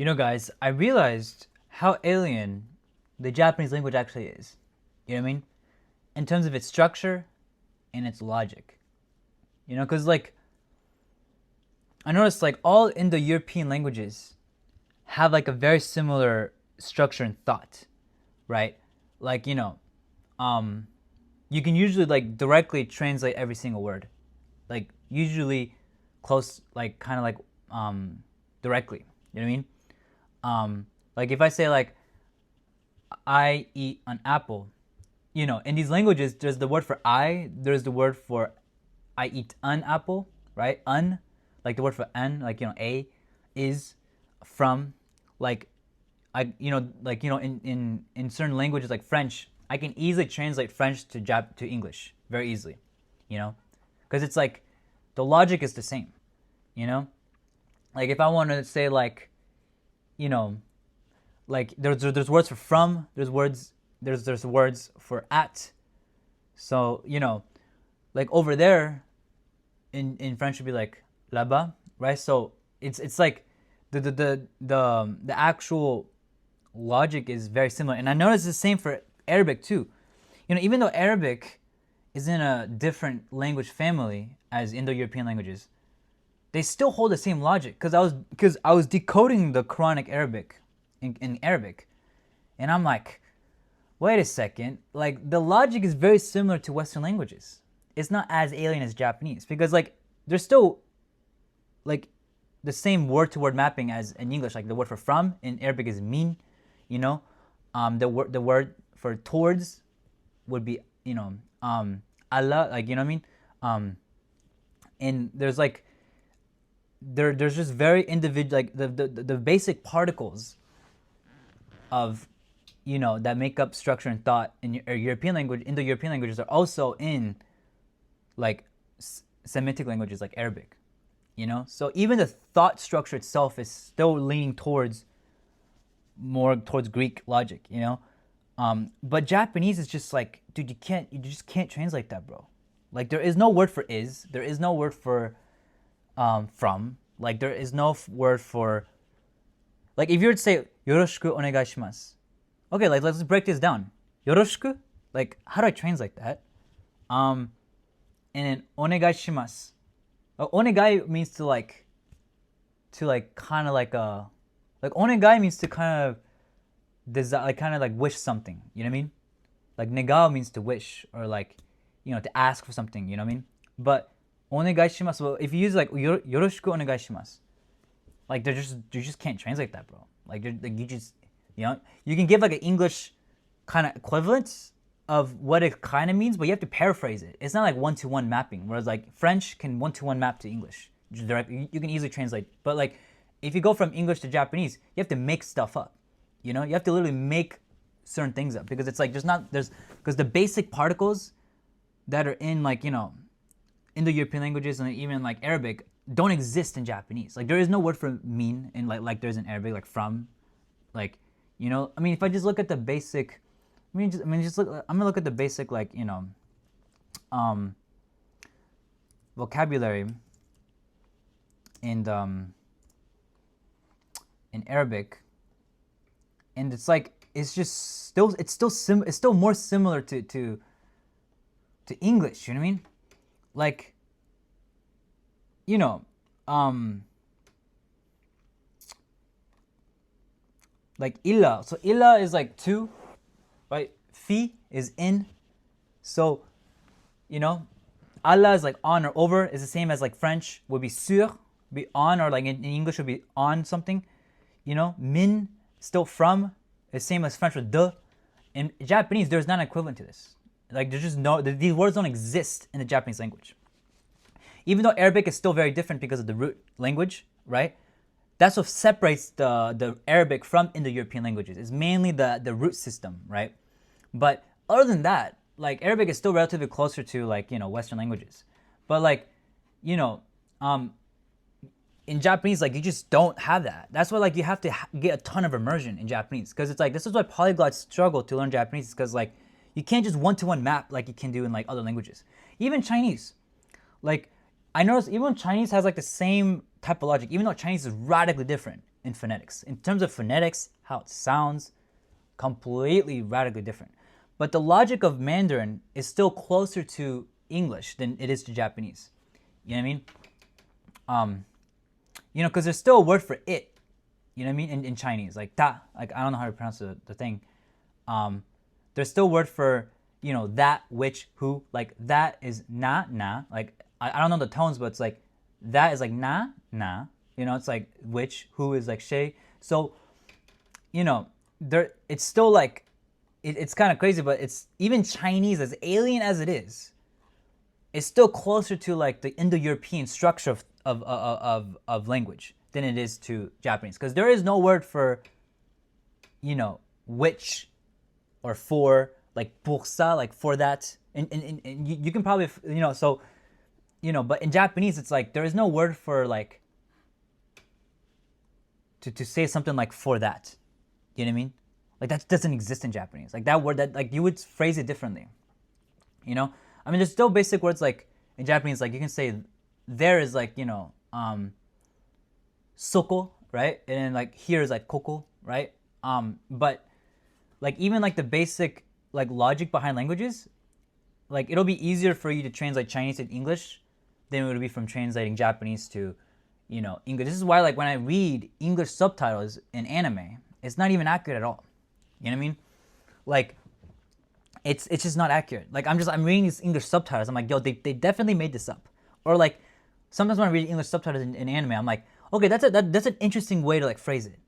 You know, guys, I realized how alien the Japanese language actually is. You know what I mean? In terms of its structure and its logic. You know, because like I noticed like all Indo-European languages have like a very similar structure and thought, right? Like um, you can usually like directly translate every single word, like usually close, like kind of like directly. You know what I mean? Like if I say like I eat an apple, in these languages, there's the word for I, there's the word for I eat an apple, right? An, like the word for an, like a, is, from, like in certain languages like French, I can easily translate French to English very easily, you know, because it's like the logic is the same, you know. Like if I want to say like, you know, like there's words for from, there's words for at, so like over there in French would be like là-bas, right? So it's like the actual logic is very similar, and I noticed the same for Arabic too. Even though Arabic is in a different language family as Indo-European languages, they still hold the same logic. Because I was decoding the Quranic Arabic in Arabic, and I'm like, wait a second, like the logic is very similar to Western languages. It's not as alien as Japanese because like there's still like the same word to word mapping as in English. Like the word for from in Arabic is min, you know. The word for towards would be Allah, like you know what I mean. And there's like there's just very individual, like the basic particles of that make up structure and thought in European language, Indo-European languages are also in like Semitic languages like Arabic, So even the thought structure itself is still leaning more towards Greek logic, But Japanese is just like, dude, you just can't translate that, bro. Like there is no word for is, there is no word for from, like there is no word for, like if you were to say yoroshiku onegaishimasu. Okay, like let's break this down. Yoroshiku, like how do I translate that? And then onegaishimasu. Onegai means to kind of like onegai means to kind of desire, like kind of like wish something. You know what I mean? Like negao means to wish or like to ask for something. You know what I mean? But onegaishimasu. Well, if you use like yoroshiku onegaishimasu, like you just can't translate that, bro. Like you just you can give like an English kind of equivalent of what it kind of means, but you have to paraphrase it. It's not like one-to-one mapping, whereas like French can one-to-one map to English. You can easily translate. But like if you go from English to Japanese, you have to make stuff up. You have to literally make certain things up because it's like because the basic particles that are in like Indo-European languages and even like Arabic don't exist in Japanese. Like there is no word for mean in like there's in Arabic, like from, like I mean if I just look at the basic, I'm gonna look at the basic like vocabulary in Arabic, and it's like it's still more similar to English. You know what I mean? Like like illa. So illa is like to, right? Fi is in. So Allah is like on or over, is the same as like French would be sur, be on, or like in English would be on something. Min, still from, is same as French with de. In Japanese, there's not an equivalent to this. Like there's just these words don't exist in the Japanese language. Even though Arabic is still very different because of the root language, right? That's what separates the Arabic from Indo-European languages. It's mainly the root system, right? But other than that, like Arabic is still relatively closer to like Western languages. But like in Japanese, like you just don't have that. That's why like you have to get a ton of immersion in Japanese, because it's like this is why polyglots struggle to learn Japanese, because like you can't just one-to-one map like you can do in like other languages. Even Chinese, like I noticed even Chinese has like the same typologic, even though Chinese is radically different in phonetics. In terms of phonetics, how it sounds, completely radically different. But the logic of Mandarin is still closer to English than it is to Japanese. You know what I mean? Because there's still a word for it. You know what I mean? In Chinese, like ta. Like I don't know how to pronounce the thing. There's still a word for that, which, who. Like that is na. Like I don't know the tones, but it's like that is like na. It's like which, who is like she. So there it's still like it's kind of crazy, but it's even Chinese, as alien as it is, it's still closer to like the Indo-European structure of language than it is to Japanese, because there is no word for which or for, like poursa, like for that, and you can probably but in Japanese it's like there is no word for like to say something like for that. You know what I mean? Like that doesn't exist in Japanese. Like that word, that like you would phrase it differently. I mean, there's still basic words like in Japanese, like you can say there is like soko, right? And then like here is like koko, right? But like even like the basic like logic behind languages, like it'll be easier for you to translate Chinese to English than it would be from translating Japanese to English. This is why like when I read English subtitles in anime, it's not even accurate at all. You know what I mean? Like it's just not accurate. Like I'm reading these English subtitles. I'm like, yo, they definitely made this up. Or like sometimes when I read English subtitles in anime, I'm like, okay, that's an interesting way to like phrase it.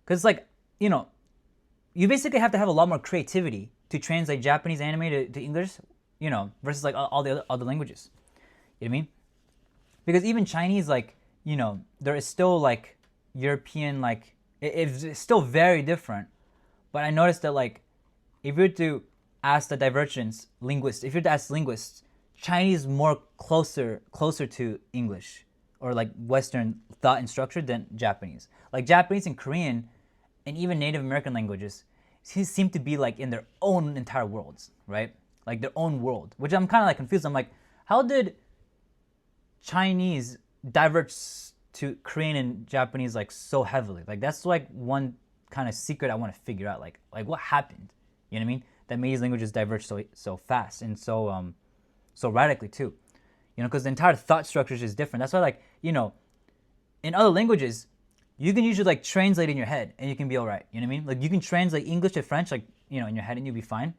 Cause it's like you basically have to have a lot more creativity to translate Japanese anime to English, versus like all the other languages. You know what I mean? Because even Chinese, like there is still like European, like it's still very different. But I noticed that like if you were to ask the divergence linguists, if you were to ask linguists, Chinese is more closer to English or like Western thought and structure than Japanese. Like Japanese and Korean and even Native American languages seem to be like in their own entire worlds, right? Like their own world, which I'm kind of like confused. I'm like, how did Chinese diverge to Korean and Japanese like so heavily? Like that's like one kind of secret I want to figure out. Like what happened? You know what I mean? That made these languages diverge so fast and so radically too. Because the entire thought structure is different. That's why like in other languages, you can usually like translate in your head and you can be all right. You know what I mean? Like you can translate English to French like in your head and you'll be fine.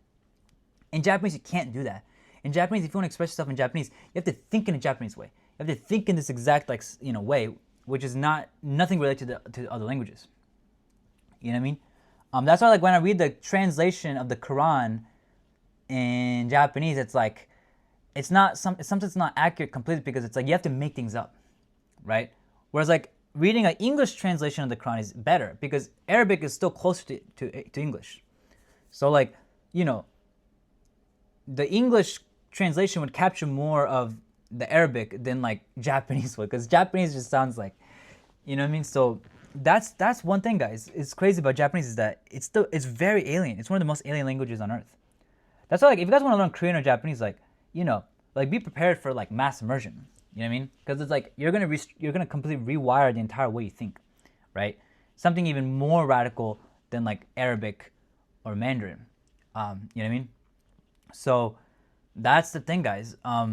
In Japanese, you can't do that. In Japanese, if you want to express yourself in Japanese, you have to think in a Japanese way. You have to think in this exact like way, which is nothing related to other languages. You know what I mean? That's why like when I read the translation of the Quran in Japanese, it's like sometimes it's not accurate completely because it's like you have to make things up, right? Whereas like reading an English translation of the Quran is better because Arabic is still closer to English. So like the English translation would capture more of the Arabic than like Japanese would, because Japanese just sounds like, you know what I mean? So that's one thing, guys. It's crazy about Japanese is that it's very alien. It's one of the most alien languages on earth. That's why like if you guys want to learn Korean or Japanese, like like be prepared for like mass immersion. You know what I mean? Because it's like you're gonna completely rewire the entire way you think, right? Something even more radical than like Arabic or Mandarin. You know what I mean? So that's the thing, guys. I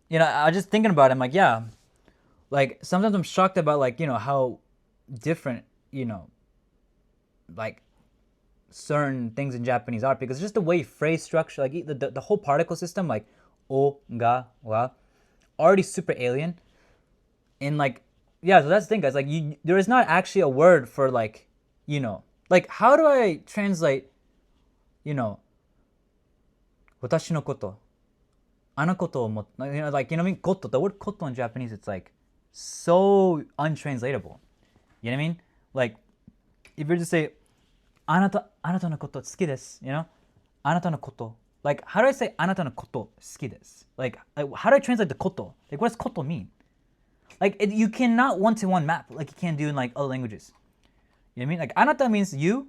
was just thinking about it. I'm like, yeah, like sometimes I'm shocked about like how different like certain things in Japanese are, because just the way phrase structure, like the whole particle system, like o, ga, wa, already super alien. And like so that's the thing, guys. Like there is not actually a word for like like how do I translate 私のこと、あのことをも、like what I mean? Koto, the word koto in Japanese, it's like so untranslatable. You know what I mean? Like if you just say あなたのこと好きです、あなたのこと。Like how do I say あなたのこと好きです? Like how do I translate the koto? Like what does koto mean? Like you cannot one-to-one map like you can do in like other languages. You know what I mean? Like あなた means you,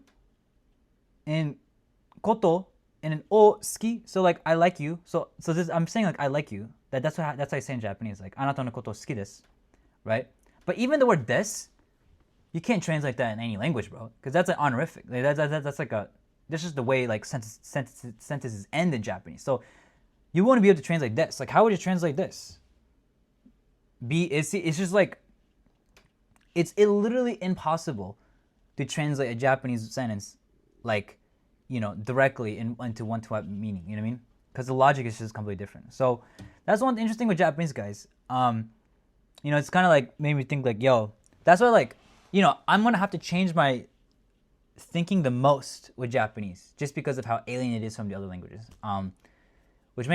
and koto and an o ski, so like I like you. So this I'm saying like I like you. That's how I say in Japanese, like あなたのこと好きです. right? But even the word this, you can't translate that in any language, bro, because that's an honorific. Like, that's like a, this is the way like sentences end in Japanese. So you wouldn't be able to translate this. Like, how would you translate this? It's just like, it's literally impossible to translate a Japanese sentence like, directly into one-to-one meaning. You know what I mean? Because the logic is just completely different. So that's one interesting with Japanese guys. It's kind of like made me think like, yo, that's why like, I'm gonna have to change my thinking the most with Japanese just because of how alien it is from the other languages. Which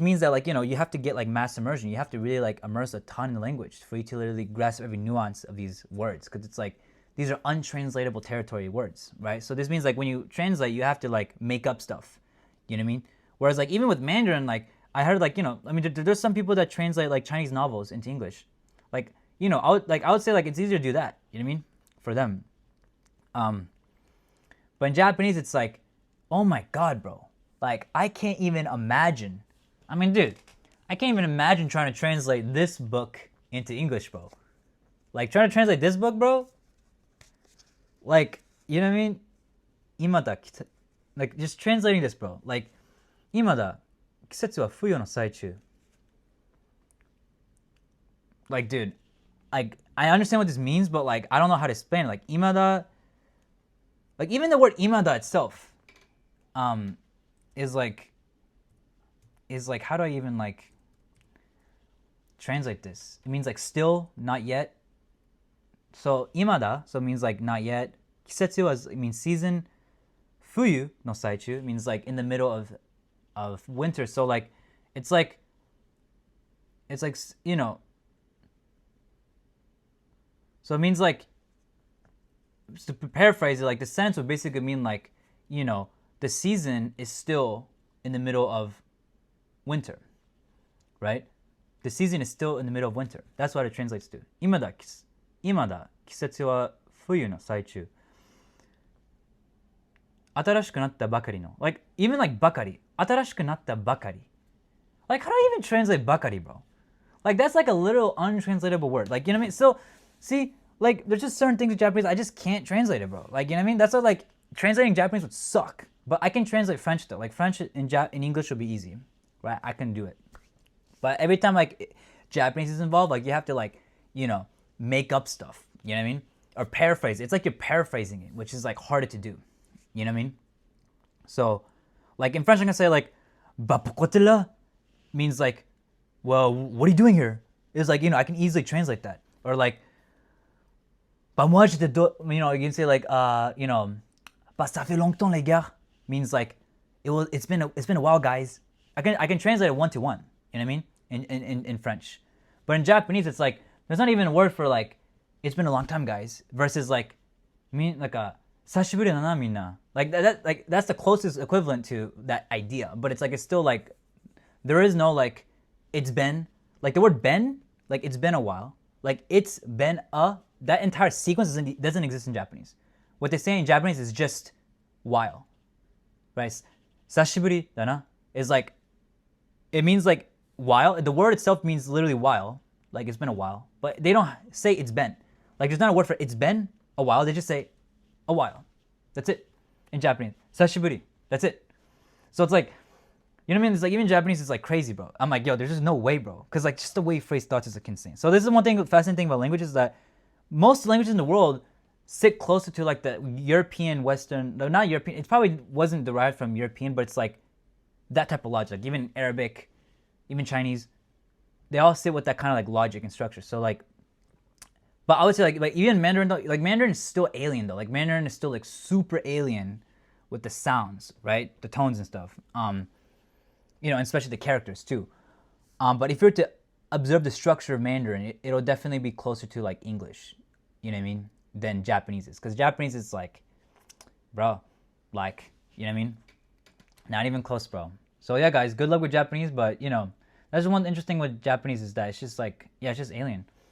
means that like, you have to get like mass immersion. You have to really like immerse a ton in the language for you to literally grasp every nuance of these words, because it's like these are untranslatable territory words, right? So this means like when you translate, you have to like make up stuff. You know what I mean? Whereas like even with Mandarin, like I heard like, there's some people that translate like Chinese novels into English. Like, I would say like it's easier to do that. You know what I mean? For them. But in Japanese, it's like, oh my God, bro. Like I can't even imagine. I mean, dude, I can't even imagine trying to translate this book into English, bro. Like trying to translate this book, bro. Like, you know what I mean? Imada, like just translating this, bro. Like, imada, kisetsu wa fuyo no saichu. Like, dude, like I understand what this means, but like I don't know how to explain it. Like, imada, like even the word imada itself, is like how do I even like translate this? It means like still, not yet. So imada, so it means like not yet. Kisetsu, it means season. Fuyu no saichu means like in the middle of winter. So like it's like So it means like, to paraphrase it, like the sentence would basically mean like, the season is still in the middle of winter, right? The season is still in the middle of winter. That's what it translates to. Imada kisetsu wa fuyu no saichu. Atarashiku natta bakari no. Like, even like bakari. Atarashiku natta bakari. Like, how do I even translate bakari, bro? Like, that's like a little untranslatable word. Like, you know what I mean? So, see, like, there's just certain things in Japanese I just can't translate it, bro. Like, you know what I mean? That's what, like, translating Japanese would suck. But I can translate French, though. Like, French in English would be easy, right? I can do it. But every time, like, Japanese is involved, like, you have to, like, make up stuff. You know what I mean? Or paraphrase. It's like you're paraphrasing it, which is, like, harder to do. You know what I mean? So, like, in French, I'm going to say, like, "Bah, pourquoi t'es là?" means, like, well, what are you doing here? It's like, I can easily translate that. Or, like, bah, moi, j'étais, you can say, like, bah, ça fait longtemps, les gars, means, like, it's been a while, guys. I can translate it one-to-one, you know what I mean? In French. But in Japanese, it's like, there's not even a word for, like, it's been a long time, guys, versus, like, like a, sashiburi da na minna. Like, that's the closest equivalent to that idea. But it's, like, it's still, like, there is no, like, it's been, like, the word been, like, it's been a while. Like, it's been that entire sequence doesn't exist in Japanese. What they say in Japanese is just while, right? Sashiburi da na is like, it means like while. The word itself means literally while, like it's been a while. But they don't say it's been. Like there's not a word for it's been a while. They just say a while. That's it in Japanese. Sashiburi. That's it. So it's like, you know what I mean? It's like even Japanese is like crazy, bro. I'm like, yo, there's just no way, bro. Because like just the way you phrase thoughts is like insane. So this is one thing, fascinating thing about languages, is that most languages in the world sit closer to like the European, Western, no, not European. It probably wasn't derived from European, but it's like that type of logic. Like even Arabic, even Chinese, they all sit with that kind of like logic and structure. So like, but I would say like even Mandarin though, like Mandarin is still alien though. Like Mandarin is still like super alien with the sounds, right? The tones and stuff. And especially the characters too. But if you're to observe the structure of Mandarin, it'll definitely be closer to like English, you know what I mean, than Japanese is. Because Japanese is like, bro, like, you know what I mean? Not even close, bro. So yeah, guys, good luck with Japanese. But, that's one interesting with Japanese is that it's just like, yeah, it's just alien.